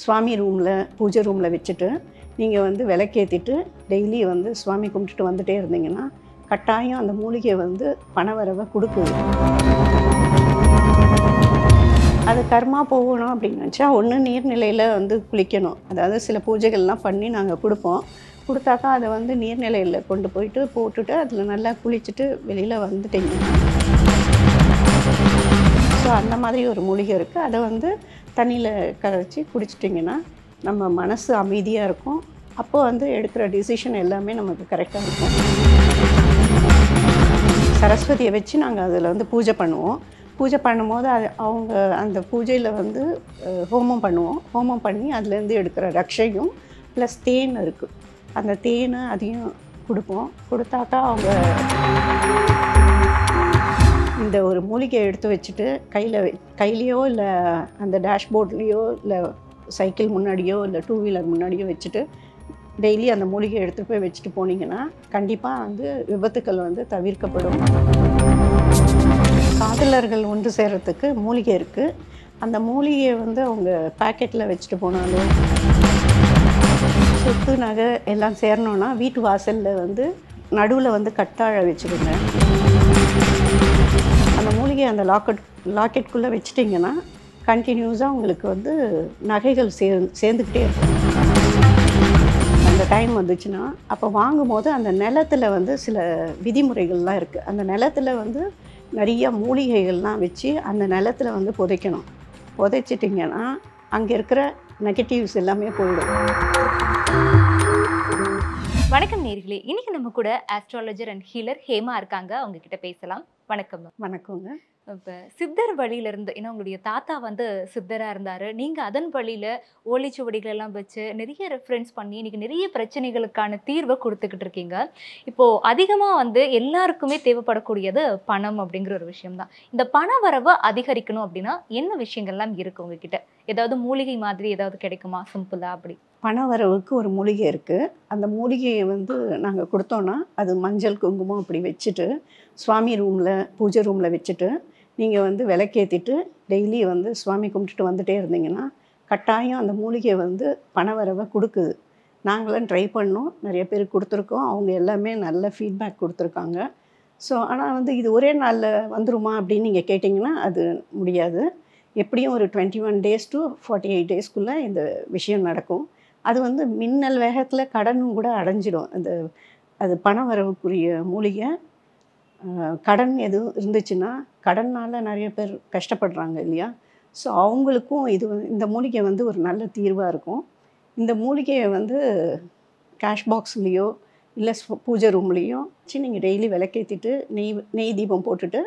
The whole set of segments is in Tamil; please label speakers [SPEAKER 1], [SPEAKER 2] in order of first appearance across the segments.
[SPEAKER 1] சுவாமி ரூமில் பூஜை ரூமில் வச்சுட்டு நீங்கள் வந்து விளக்கேற்றிட்டு டெய்லி வந்து சுவாமி கும்பிட்டுட்டு வந்துட்டே இருந்தீங்கன்னா கட்டாயம் அந்த மூலிகை வந்து பணவரவை கொடுக்குது. அது கர்மா போகணும் அப்படின்னு நினச்சா ஒன்று நீர்நிலையில் வந்து குளிக்கணும். அதாவது சில பூஜைகள்லாம் பண்ணி நாங்கள் கொடுப்போம். கொடுத்தாக்கா அதை வந்து நீர்நிலையில் கொண்டு போயிட்டு போட்டுட்டு அதில் நல்லா குளிச்சுட்டு வெளியில் வந்துட்டீங்க. ஸோ அந்த மாதிரி ஒரு மூலிகை இருக்குது. அதை வந்து தண்ணியில் கரைச்சி குடிச்சிட்டிங்கன்னா நம்ம மனசு அமைதியாக இருக்கும். அப்போது வந்து எடுக்கிற டிசிஷன் எல்லாமே நமக்கு கரெக்டாக இருக்கும். சரஸ்வதியை வச்சு நாங்கள் அதில் வந்து பூஜை பண்ணுவோம். பூஜை பண்ணும்போது அவங்க அந்த பூஜையில் வந்து ஹோமம் பண்ணுவோம். ஹோமம் பண்ணி அதுலேருந்து எடுக்கிற ரக்ஷையும் ப்ளஸ் தேன் இருக்குது. அந்த தேனை அதையும் கொடுப்போம். கொடுத்தாக்கா அவங்க இந்த ஒரு மூலிகையை எடுத்து வச்சுட்டு கையிலையோ இல்லை அந்த டேஷ்போர்ட்லேயோ இல்லை சைக்கிள் முன்னாடியோ இல்லை டூ வீலர் முன்னாடியோ வச்சுட்டு டெய்லி அந்த மூலிகையை எடுத்துகிட்டு போய் வச்சுட்டு போனீங்கன்னா கண்டிப்பாக வந்து விபத்துக்கள் வந்து தவிர்க்கப்படும். காதலர்கள் ஒன்று சேர்கிறதுக்கு மூலிகை இருக்குது. அந்த மூலிகையை வந்து அவங்க பேக்கெட்டில் வச்சுட்டு போனாலும் சொத்து நகை எல்லாம் சேரணுன்னா வீட்டு வாசலில் வந்து நடுவில் வந்து கத்தாழை வச்சுடுங்க. அந்த மூலிகை அந்த லாக்கெட்டுக்குள்ளே வச்சிட்டிங்கன்னா கண்டினியூஸாக உங்களுக்கு வந்து நகைகள் சேர்ந்துக்கிட்டே இருக்கும். அந்த டைம் வந்துச்சுன்னா அப்போ வாங்கும்போது அந்த நிலத்தில் வந்து சில விதிமுறைகள்லாம் இருக்குது. அந்த நிலத்தில் வந்து நிறைய மூலிகைகள்லாம் வச்சு அந்த நிலத்தில் வந்து புதைக்கணும். புதைச்சிட்டிங்கன்னா அங்கே இருக்கிற நெகட்டிவ்ஸ் எல்லாமே போயிடும்.
[SPEAKER 2] வணக்கம் நேர்களே, இன்னைக்கு நம்ம கூட ஆஸ்ட்ராலஜர் அண்ட் ஹீலர் ஹேமா இருக்காங்க. அவங்க கிட்ட பேசலாம். வணக்கம்.
[SPEAKER 1] வணக்கங்க.
[SPEAKER 2] இப்போ சித்தர் வழியிலேருந்து, ஏன்னா உங்களுடைய தாத்தா வந்து சித்தராக இருந்தார், நீங்கள் அதன் வழியில் ஓலைச்சுவடிகள் எல்லாம் வச்சு நிறைய ரெஃபரன்ஸ் பண்ணி இன்றைக்கி நிறைய பிரச்சனைகளுக்கான தீர்வை கொடுத்துக்கிட்டு இருக்கீங்க. இப்போது அதிகமாக வந்து எல்லாருக்குமே தேவைப்படக்கூடியது பணம் அப்படிங்கிற ஒரு விஷயம்தான். இந்த பண வரவை அதிகரிக்கணும் அப்படின்னா என்ன விஷயங்கள்லாம் இருக்குது உங்ககிட்ட? ஏதாவது மூலிகை மாதிரி ஏதாவது கிடைக்குமா சிம்பிளாக? அப்படி
[SPEAKER 1] பண வரவுக்கு ஒரு மூலிகை இருக்குது. அந்த மூலிகையை வந்து நாங்கள் கொடுத்தோன்னா அது மஞ்சள் குங்குமம் அப்படி வச்சுட்டு சுவாமி ரூமில் பூஜை ரூமில் வச்சுட்டு நீங்கள் வந்து விளக்கேற்றிட்டு டெய்லி வந்து சுவாமி கும்பிட்டுட்டு வந்துட்டே இருந்தீங்கன்னா கட்டாயம் அந்த மூலிகை வந்து பணவரவை கொடுக்குது. நாங்களும் ட்ரை பண்ணோம், நிறைய பேருக்கு கொடுத்துருக்கோம். அவங்க எல்லாமே நல்ல ஃபீட்பேக் கொடுத்துருக்காங்க. ஸோ ஆனால் வந்து இது ஒரே நாளில் வந்துருமா அப்படின்னு நீங்கள் கேட்டிங்கன்னா அது முடியாது. எப்படியும் ஒரு 21 days to 48 daysக்குள்ளே இந்த விஷயம் நடக்கும். அது வந்து மின்னல் வேகத்தில் கடனும் கூட அடைஞ்சிடும். அது பணவரவுக்குரிய மூலிகை. கடன் எதுவும் இருந்துச்சுன்னா கடனால் நிறைய பேர் கஷ்டப்படுறாங்க இல்லையா? ஸோ அவங்களுக்கும் இந்த மூலிகை வந்து ஒரு நல்ல தீர்வாக இருக்கும். இந்த மூலிகையை வந்து கேஷ் பாக்ஸ்லேயோ இல்லை பூஜை ரூம்லேயோ வச்சு நீங்கள் டெய்லி விளக்கேற்றிட்டு நெய் தீபம் போட்டுட்டு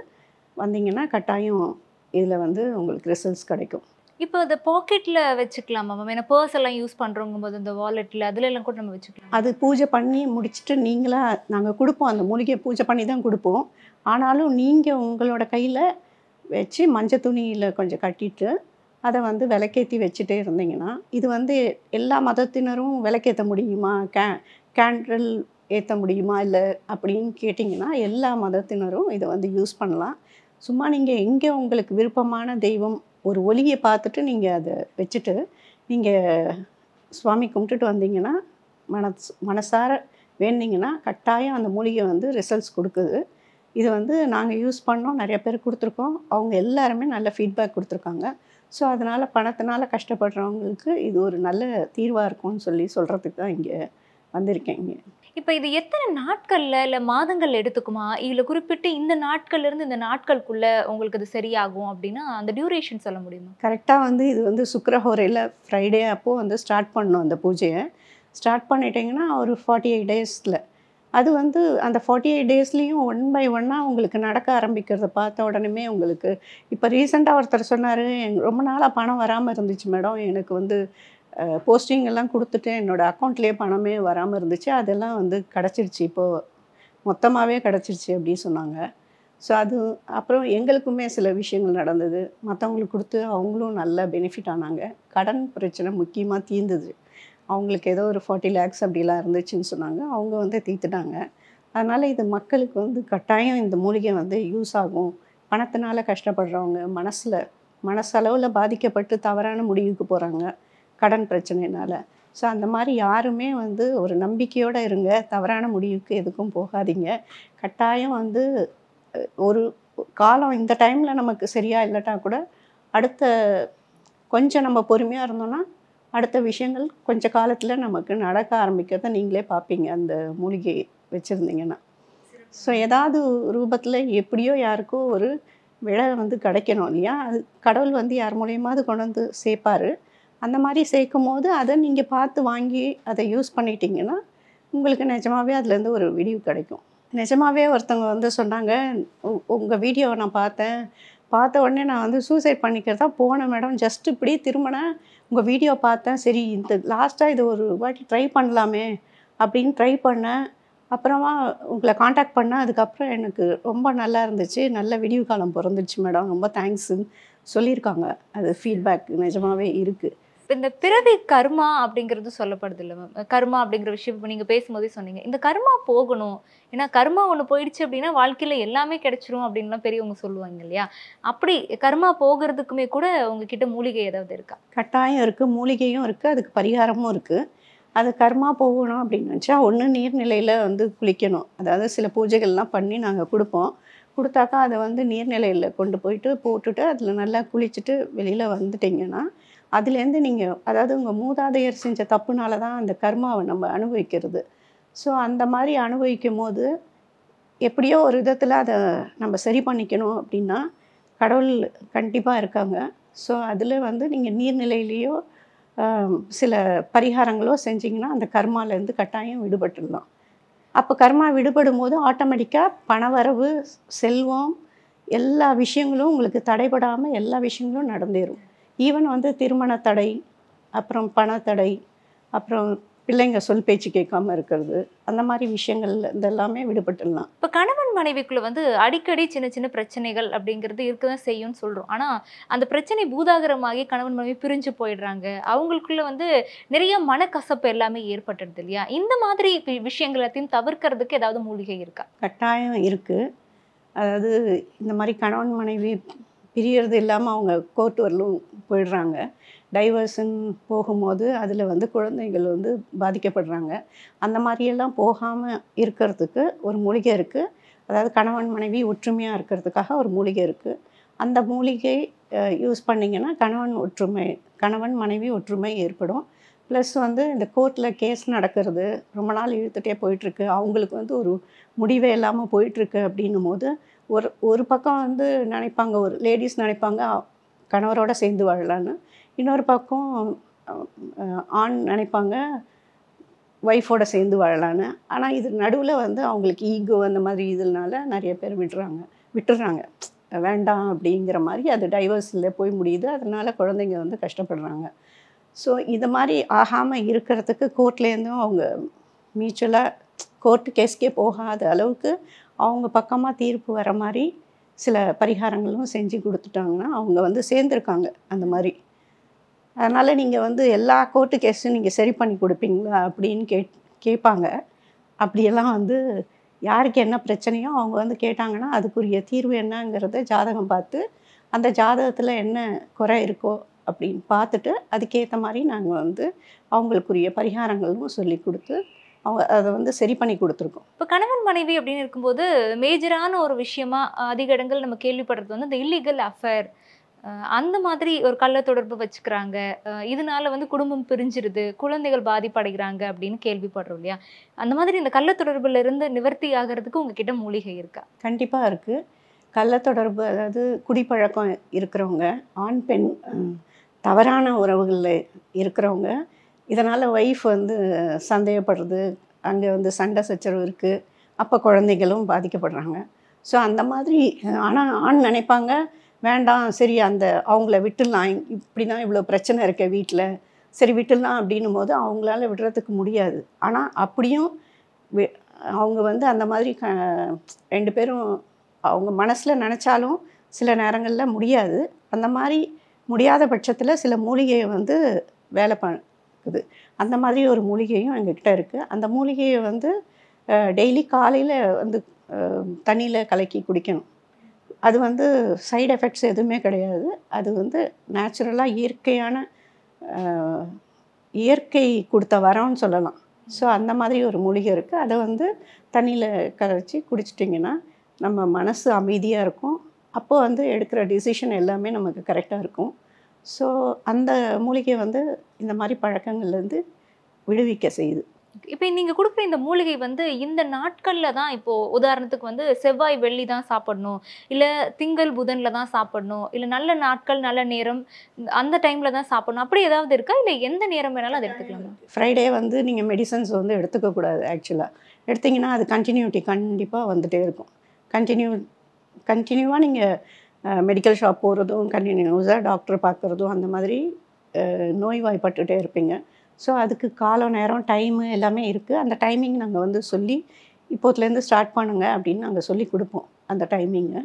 [SPEAKER 1] வந்தீங்கன்னா கட்டாயம் இதில் வந்து உங்களுக்கு ரிசல்ட்ஸ் கிடைக்கும்.
[SPEAKER 2] இப்போ அதை பாக்கெட்டில் வச்சுக்கலாமா மேம்? ஏன்னா பர்ஸ் எல்லாம் யூஸ் பண்ணுறவங்க போது இந்த வாலெட்டில் அதில் எல்லாம் கூட நம்ம வச்சுக்கலாம்.
[SPEAKER 1] அது பூஜை பண்ணி முடிச்சுட்டு நாங்கள் கொடுப்போம். அந்த மூலிகையை பூஜை பண்ணி தான் கொடுப்போம். ஆனாலும் நீங்கள் உங்களோட கையில் வச்சு மஞ்சள் துணியில் கொஞ்சம் கட்டிட்டு அதை வந்து விளக்கேற்றி வச்சுட்டே இருந்தீங்கன்னா இது வந்து எல்லா மதத்தினரும் விளக்கேற்ற முடியுமா, கேண்டில் ஏற்ற முடியுமா இல்லை அப்படின்னு கேட்டிங்கன்னா எல்லா மதத்தினரும் இதை வந்து யூஸ் பண்ணலாம். சும்மா நீங்கள் எங்கே உங்களுக்கு விருப்பமான தெய்வம் ஒரு ஒளியை பார்த்துட்டு நீங்கள் அதை வச்சுட்டு நீங்கள் சுவாமி கும்பிட்டுட்டு வந்தீங்கன்னா மனசார வேண்டிங்கன்னா கட்டாயம் அந்த மூலிகை வந்து ரிசல்ட்ஸ் கொடுக்குது. இது வந்து நாங்கள் யூஸ் பண்ணோம், நிறைய பேர் கொடுத்துருக்கோம். அவங்க எல்லாருமே நல்ல ஃபீட்பேக் கொடுத்துருக்காங்க. ஸோ அதனால் பணத்தினால கஷ்டப்படுறவங்களுக்கு இது ஒரு நல்ல தீர்வாக இருக்கும்னு சொல்கிறதுக்கு தான் இங்கே வந்திருக்கேன். இங்கே
[SPEAKER 2] இப்போ இது எத்தனை நாட்களில் இல்லை மாதங்கள் எடுத்துக்குமா, இல்லை குறிப்பிட்டு இந்த நாட்கள்லேருந்து இந்த நாட்களுக்குள்ளே உங்களுக்கு அது சரியாகும் அப்படின்னா அந்த டியூரேஷன் சொல்ல முடியுமா?
[SPEAKER 1] கரெக்டாக வந்து இது வந்து சுக்கிரஹோரையில் ஃப்ரைடே அப்போது வந்து ஸ்டார்ட் பண்ணணும். அந்த பூஜையை ஸ்டார்ட் பண்ணிட்டிங்கன்னா ஒரு 48 daysல அது வந்து அந்த 48 daysலேயும் 1 by 1 உங்களுக்கு நடக்க ஆரம்பிக்கிறத பார்த்த உடனே உங்களுக்கு இப்போ ரீசெண்டாக ஒருத்தர் சொன்னார், ரொம்ப நாளாக பணம் வராமல் இருந்துச்சு மேடம், எனக்கு வந்து போஸ்டிங் எல்லாம் கொடுத்துட்டு என்னோடய அக்கௌண்ட்லேயே பணமே வராமல் இருந்துச்சு, அதெல்லாம் வந்து கிடச்சிருச்சு, இப்போது மொத்தமாகவே கிடச்சிருச்சு அப்படின்னு சொன்னாங்க. ஸோ அது அப்புறம் எங்களுக்குமே சில விஷயங்கள் நடந்தது. மற்றவங்களுக்கு கொடுத்து அவங்களும் நல்ல பெனிஃபிட் ஆனாங்க. கடன் பிரச்சனை முக்கியமாக தீர்ந்தது. அவங்களுக்கு ஏதோ ஒரு 40 lakhs அப்படிலாம் இருந்துச்சுன்னு சொன்னாங்க. அவங்க வந்து தீர்த்துட்டாங்க. அதனால் இது மக்களுக்கு வந்து கட்டாயம் இந்த மூலிகை வந்து யூஸ் ஆகும். பணத்தினால கஷ்டப்படுறவங்க, மனசளவில் பாதிக்கப்பட்டு தவறான முடிவுக்கு போகிறாங்க, கடன் பிரச்சனைனால. ஸோ அந்த மாதிரி யாருமே வந்து ஒரு நம்பிக்கையோடு இருங்க. தவறான முடிவுக்கு எதுக்கும் போகாதீங்க. கட்டாயம் வந்து ஒரு காலம் இந்த டைமில் நமக்கு சரியா இல்லாட்டா கூட அடுத்த கொஞ்சம் நம்ம பொறுமையாக இருந்தோம்னா அடுத்த விஷயங்கள் கொஞ்ச காலத்தில் நமக்கு நடக்க ஆரம்பிக்கிறத நீங்களே பார்ப்பீங்க அந்த மூலிகை வச்சுருந்தீங்கன்னா. ஸோ ஏதாவது ரூபத்தில் எப்படியோ யாருக்கோ ஒரு விலை வந்து கிடைக்கணும் இல்லையா? அது கடவுள் வந்து யார் மூலியமாவது கொண்டு வந்து சேர்ப்பார். அந்த மாதிரி சேர்க்கும் போது அதை நீங்கள் பார்த்து வாங்கி அதை யூஸ் பண்ணிட்டீங்கன்னா உங்களுக்கு நிஜமாகவே அதுலேருந்து ஒரு விடிவு கிடைக்கும். நிஜமாகவே ஒருத்தவங்க வந்து சொன்னாங்க, உங்கள் வீடியோவை நான் பார்த்தேன், பார்த்த உடனே நான் வந்து சூசைட் பண்ணிக்கிறதா போனேன் மேடம். ஜஸ்ட் இப்படி திரும்பினேன், உங்கள் வீடியோ பார்த்தேன், சரி இந்த லாஸ்ட்டாக இது ஒரு வாட்டி ட்ரை பண்ணலாமே அப்படின்னு ட்ரை பண்ணேன். அப்புறமா உங்களை காண்டாக்ட் பண்ணேன். அதுக்கப்புறம் எனக்கு ரொம்ப நல்லா இருந்துச்சு, நல்ல விடிவு காலம் பிறந்துச்சு மேடம், ரொம்ப தேங்க்ஸுன்னு சொல்லியிருக்காங்க. அது ஃபீட்பேக் நிஜமாகவே இருக்குது.
[SPEAKER 2] இந்த பிறவி கர்மா அப்படிங்கிறது சொல்லப்படுது இல்லை மேம்? கர்மா அப்படிங்கிற விஷயம் இப்போ நீங்கள் பேசும்போதே சொன்னீங்க, இந்த கர்மா போகணும், ஏன்னா கர்மா ஒன்று போயிடுச்சு அப்படின்னா வாழ்க்கையில் எல்லாமே கிடைச்சிரும் அப்படின்லாம் பெரியவங்க சொல்லுவாங்க இல்லையா? அப்படி கர்மா போகிறதுக்குமே கூட உங்ககிட்ட மூலிகை ஏதாவது இருக்கா?
[SPEAKER 1] கட்டாயம் இருக்குது, மூலிகையும் இருக்குது, அதுக்கு பரிகாரமும் இருக்குது. அது கர்மா போகணும் அப்படின்னு நினச்சா ஒன்று நீர்நிலையில் வந்து குளிக்கணும். அதாவது சில பூஜைகள்லாம் பண்ணி நாங்கள் கொடுப்போம். கொடுத்தாக்கா அதை வந்து நீர்நிலையில் கொண்டு போயிட்டு போட்டுட்டு அதில் நல்லா குளிச்சுட்டு வெளியில் வந்துட்டிங்கன்னா அதுலேருந்து நீங்கள், அதாவது உங்கள் மூதாதையர் செஞ்ச தப்புனால தான் அந்த கர்மாவை நம்ம அனுபவிக்கிறது. ஸோ அந்த மாதிரி அனுபவிக்கும் போது எப்படியோ ஒரு விதத்தில் அதை நம்ம சரி பண்ணிக்கணும் அப்படின்னா கடவுள் கண்டிப்பாக இருக்காங்க. ஸோ அதில் வந்து நீங்கள் நீர்நிலையிலேயோ சில பரிகாரங்களோ செஞ்சிங்கன்னா அந்த கர்மாலேருந்து கட்டாயம் விடுபட்டுடலாம். அப்போ கர்மா விடுபடும் போது ஆட்டோமேட்டிக்காக பணவரவு, செல்வம், எல்லா விஷயங்களும் உங்களுக்கு தடைபடாமல் எல்லா விஷயங்களும் நடந்தேறும். ஈவன் வந்து திருமண தடை, அப்புறம் பணத்தடை, அப்புறம் பிள்ளைங்க சொல் பேச்சு கேட்காம இருக்கிறது, அந்த மாதிரி விஷயங்கள் இதெல்லாமே விடுபட்டுடலாம்.
[SPEAKER 2] இப்போ கணவன் மனைவிக்குள்ள வந்து அடிக்கடி சின்ன சின்ன பிரச்சனைகள் அப்படிங்கிறது இருக்க தான் செய்யும்னு சொல்கிறோம். ஆனால் அந்த பிரச்சனை பூதாகரமாகி கணவன் மனைவி பிரிஞ்சு போயிடுறாங்க. அவங்களுக்குள்ள வந்து நிறைய மனக்கசப்பு எல்லாமே ஏற்பட்டுடுது இல்லையா? இந்த மாதிரி விஷயங்கள் எல்லாத்தையும் தவிர்க்கிறதுக்கு ஏதாவது மூலிகை இருக்கா?
[SPEAKER 1] கட்டாயம் இருக்குது. அதாவது இந்த மாதிரி கணவன் மனைவி பிரியறது இல்லாமல் அவங்க கோர்ட் வரலும் போயிடுறாங்க. டைவர்ஸுன்னு போகும்போது அதில் வந்து குழந்தைகள் வந்து பாதிக்கப்படுறாங்க. அந்த மாதிரியெல்லாம் போகாமல் இருக்கிறதுக்கு ஒரு மூலிகை இருக்குது. அதாவது கணவன் மனைவி ஒற்றுமையாக இருக்கிறதுக்காக ஒரு மூலிகை இருக்குது. அந்த மூலிகை யூஸ் பண்ணிங்கன்னா கணவன் மனைவி ஒற்றுமை ஏற்படும். ப்ளஸ் வந்து இந்த கோர்ட்டில் கேஸ் நடக்கிறது ரொம்ப நாள் இழுத்துகிட்டே போயிட்டுருக்கு, அவங்களுக்கு வந்து ஒரு முடிவே இல்லாமல் போயிட்டுருக்கு அப்படின்னும் போது ஒரு பக்கம் வந்து நினைப்பாங்க, ஒரு லேடிஸ் நினைப்பாங்க கணவரோட சேர்ந்து வாழலான்னு. இன்னொரு பக்கம் ஆண் நினைப்பாங்க ஒய்ஃபோட சேர்ந்து வாழலான்னு. ஆனால் இது நடுவில் வந்து அவங்களுக்கு ஈகோ அந்த மாதிரி இதனால நிறைய பேர் விட்டுடுறாங்க, வேண்டாம் அப்படிங்கிற மாதிரி அது டைவர்ஸில் போய் முடியுது. அதனால் குழந்தைங்க வந்து கஷ்டப்படுறாங்க. ஸோ இது மாதிரி ஆகாமல் இருக்கிறதுக்கு கோர்ட்லேருந்தும் அவங்க மியூச்சுவலாக கோர்ட்டு கேஸ்க்கே போகாத அளவுக்கு அவங்க பக்கமாக தீர்ப்பு வர மாதிரி சில பரிகாரங்களும் செஞ்சு கொடுத்துட்டாங்கன்னா அவங்க வந்து சேர்ந்துருக்காங்க அந்த மாதிரி. அதனால் நீங்கள் வந்து எல்லா கோர்ட்டு கேஸும் நீங்கள் சரி பண்ணி கொடுப்பீங்களா அப்படின்னு கேட்பாங்க. அப்படியெல்லாம் வந்து யாருக்கு என்ன பிரச்சனையோ அவங்க வந்து கேட்டாங்கன்னா அதுக்குரிய தீர்வு என்னங்கிறத ஜாதகம் பார்த்து அந்த ஜாதகத்தில் என்ன குறை இருக்கோ அப்படின்னு பார்த்துட்டு அதுக்கேற்ற மாதிரி நாங்கள் வந்து அவங்களுக்குரிய பரிகாரங்களும் சொல்லி கொடுத்து அவங்க அதை வந்து சரி பண்ணி கொடுத்துருக்கோம்.
[SPEAKER 2] இப்போ கணவன் மனைவி அப்படின்னு இருக்கும்போது மேஜரான ஒரு விஷயமா அதிக இடங்கள் நம்ம கேள்விப்படுறது வந்து இந்த இல்லீகல் அஃபேர், அந்த மாதிரி ஒரு கள்ள தொடர்பு வச்சுக்கிறாங்க, இதனால வந்து குடும்பம் பிரிஞ்சிருது, குழந்தைகள் பாதிப்படைகிறாங்க அப்படின்னு கேள்விப்படுறோம் இல்லையா? அந்த மாதிரி இந்த கள்ள தொடர்புல இருந்து நிவர்த்தி ஆகிறதுக்கு உங்ககிட்ட மூலிகை இருக்கா?
[SPEAKER 1] கண்டிப்பாக இருக்குது. கள்ள தொடர்பு, அதாவது குடிப்பழக்கம் இருக்கிறவங்க, ஆண் பெண் தவறான உறவுகளில் இருக்கிறவங்க, இதனால் ஒய்ஃப் வந்து சந்தேகப்படுறது, அங்கே வந்து சண்டை சச்சரவு இருக்குது, அப்போ குழந்தைகளும் பாதிக்கப்படுறாங்க. ஸோ அந்த மாதிரி. ஆனால் ஆண் நினைப்பாங்க வேண்டாம், சரி அவங்கள விட்டுடலாம், இப்படி தான் இவ்வளோ பிரச்சனை இருக்க வீட்டில், சரி விட்டுடலாம் அப்படின்னும் போது அவங்களால விடுறதுக்கு முடியாது. ஆனால் அப்படியும் அவங்க வந்து அந்த மாதிரி 2 பேரும் அவங்க மனசில் நினச்சாலும் சில நேரங்களில் முடியாது. அந்த மாதிரி முடியாத பட்சத்தில் சில மூலிகையை வந்து வேலை பண்ணுது. அந்த மாதிரி ஒரு மூலிகையும் எங்ககிட்ட இருக்குது. அந்த மூலிகையை வந்து டெய்லி காலையில் வந்து தண்ணியில் கலக்கி குடிக்கணும். அது வந்து சைடு எஃபெக்ட்ஸ் எதுவுமே கிடையாது. அது வந்து நேச்சுரலாக இயற்கையான இயற்கை கொடுத்த வரம்னு சொல்லலாம். ஸோ அந்த மாதிரி ஒரு மூலிகை இருக்குது. அதை வந்து தண்ணியில் கரைச்சி குடிச்சிட்டிங்கன்னா நம்ம மனசு அமைதியாக இருக்கும். அப்போது வந்து எடுக்கிற டிசிஷன் எல்லாமே நமக்கு கரெக்டாக இருக்கும். ஸோ அந்த மூலிகை வந்து இந்த மாதிரி பழக்கங்கள்லேருந்து விடுவிக்க செய்யுது.
[SPEAKER 2] இப்போ நீங்க கொடுக்குற இந்த மூலிகை வந்து இந்த நாட்கள்ல தான், இப்போ உதாரணத்துக்கு வந்து செவ்வாய் வெள்ளி தான் சாப்பிடணும், இல்ல திங்கள் புதன்ல தான் சாப்பிடணும், இல்ல நல்ல நாட்கள் நல்ல நேரம் அந்த டைம்ல தான் சாப்பிடணும், அப்படி ஏதாவது இருக்கா? இல்ல எந்த நேரம் வேணாலும் அதை எடுத்துக்கலாமா?
[SPEAKER 1] ஃப்ரைடே வந்து நீங்கள் மெடிசன்ஸ் வந்து எடுத்துக்கக்கூடாது. ஆக்சுவலாக எடுத்திங்கன்னா அது கண்டினியூட்டி கண்டிப்பாக வந்துகிட்டே இருக்கும். கண்டினியூவாக நீங்கள் மெடிக்கல் ஷாப் போகிறதும், கண்டினியூஸாக டாக்டர் பார்க்குறதும், அந்த மாதிரி நோய்வாய்ப்பட்டுகிட்டே இருப்பீங்க. ஸோ அதுக்கு காலம் நேரம் டைமு எல்லாமே இருக்குது. அந்த டைமிங் நாங்கள் வந்து சொல்லி இப்போத்துலேருந்து ஸ்டார்ட் பண்ணுங்க அப்படின்னு நாங்கள் சொல்லி கொடுப்போம் அந்த டைமிங்கை.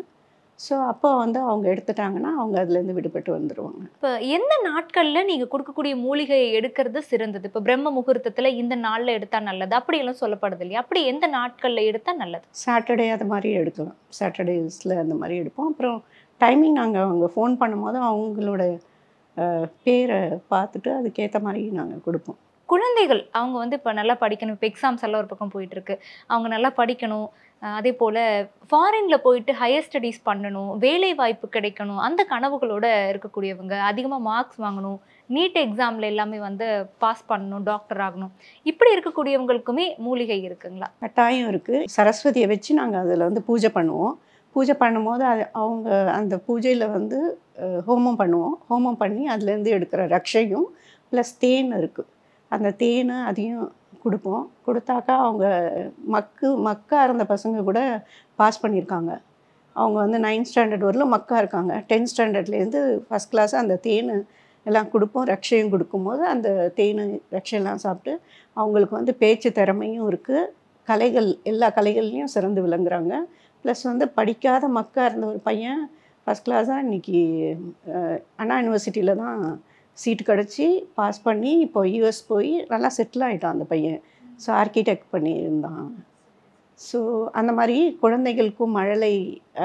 [SPEAKER 1] ஸோ அப்போ வந்து அவங்க எடுத்துட்டாங்கன்னா அவங்க அதுலேருந்து விடுபட்டு வந்துடுவாங்க.
[SPEAKER 2] இப்போ எந்த நாட்களில் நீங்கள் கொடுக்கக்கூடிய மூலிகையை எடுக்கிறது சிறந்தது? இப்போ பிரம்ம முகூர்த்தத்தில் இந்த நாளில் எடுத்தால் நல்லது அப்படியெல்லாம் சொல்லப்படுது இல்லையா? அப்படி எந்த நாட்களில் எடுத்தால் நல்லது?
[SPEAKER 1] சாட்டர்டே அது மாதிரி எடுக்கலாம். சாட்டர்டேஸில் அந்த மாதிரி எடுப்போம். அப்புறம் டைமிங் நாங்கள் அவங்க ஃபோன் பண்ணும்போது அவங்களோட பேரை பார்த்துட்டு அதுக்கேற்ற மாதிரி நாங்கள் கொடுப்போம்.
[SPEAKER 2] குழந்தைகள் அவங்க வந்து இப்போ நல்லா படிக்கணும், இப்போ எக்ஸாம்ஸ் எல்லாம் ஒரு பக்கம் போயிட்டுருக்கு, அவங்க நல்லா படிக்கணும், அதே போல் ஃபாரினில் போயிட்டு ஹையர் ஸ்டடீஸ் பண்ணணும், வேலை வாய்ப்பு கிடைக்கணும், அந்த கனவுகளோடு இருக்கக்கூடியவங்க, அதிகமாக மார்க்ஸ் வாங்கணும், நீட் எக்ஸாமில் எல்லாமே வந்து பாஸ் பண்ணணும், டாக்டர் ஆகணும், இப்படி இருக்கக்கூடியவங்களுக்குமே மூலிகை இருக்குங்களா?
[SPEAKER 1] கட்டாயம் இருக்குது. சரஸ்வதியை வச்சு நாங்கள் அதில் வந்து பூஜை பண்ணுவோம். பூஜை பண்ணும்போது அவங்க அந்த பூஜையில் வந்து ஹோமம் பண்ணுவோம். ஹோமம் பண்ணி அதுலேருந்து எடுக்கிற ரக்ஷையும் ப்ளஸ் தேன் இருக்குது. அந்த தேனை அதையும் கொடுப்போம். கொடுத்தாக்கா அவங்க மக்கா இருந்த பசங்க கூட பாஸ் பண்ணியிருக்காங்க. அவங்க வந்து 9th ஸ்டாண்டர்ட் வரலும் மக்கா இருக்காங்க. 10th ஸ்டாண்டர்ட்லேருந்து ஃபஸ்ட் கிளாஸ் அந்த தேன் எல்லாம் கொடுப்போம். ரக்ஷையும் கொடுக்கும்போது அந்த தேன் ரக்ஷையெல்லாம் சாப்பிட்டு அவங்களுக்கு வந்து பேச்சு திறமையும் இருக்குது. கலைகள் எல்லா கலைகள்லையும் சிறந்து விளங்குறாங்க. ப்ளஸ் வந்து படிக்காத மக்கா இருந்த ஒரு பையன் ஃபஸ்ட் கிளாஸாக இன்றைக்கி அண்ணா யூனிவர்சிட்டியில் தான் சீட்டு கிடச்சி பாஸ் பண்ணி இப்போ யூஎஸ் போய் நல்லா செட்டில் ஆகிட்டான் அந்த பையன். So architect பண்ணியிருந்தான். ஸோ அந்த மாதிரி குழந்தைகளுக்கும் மழலை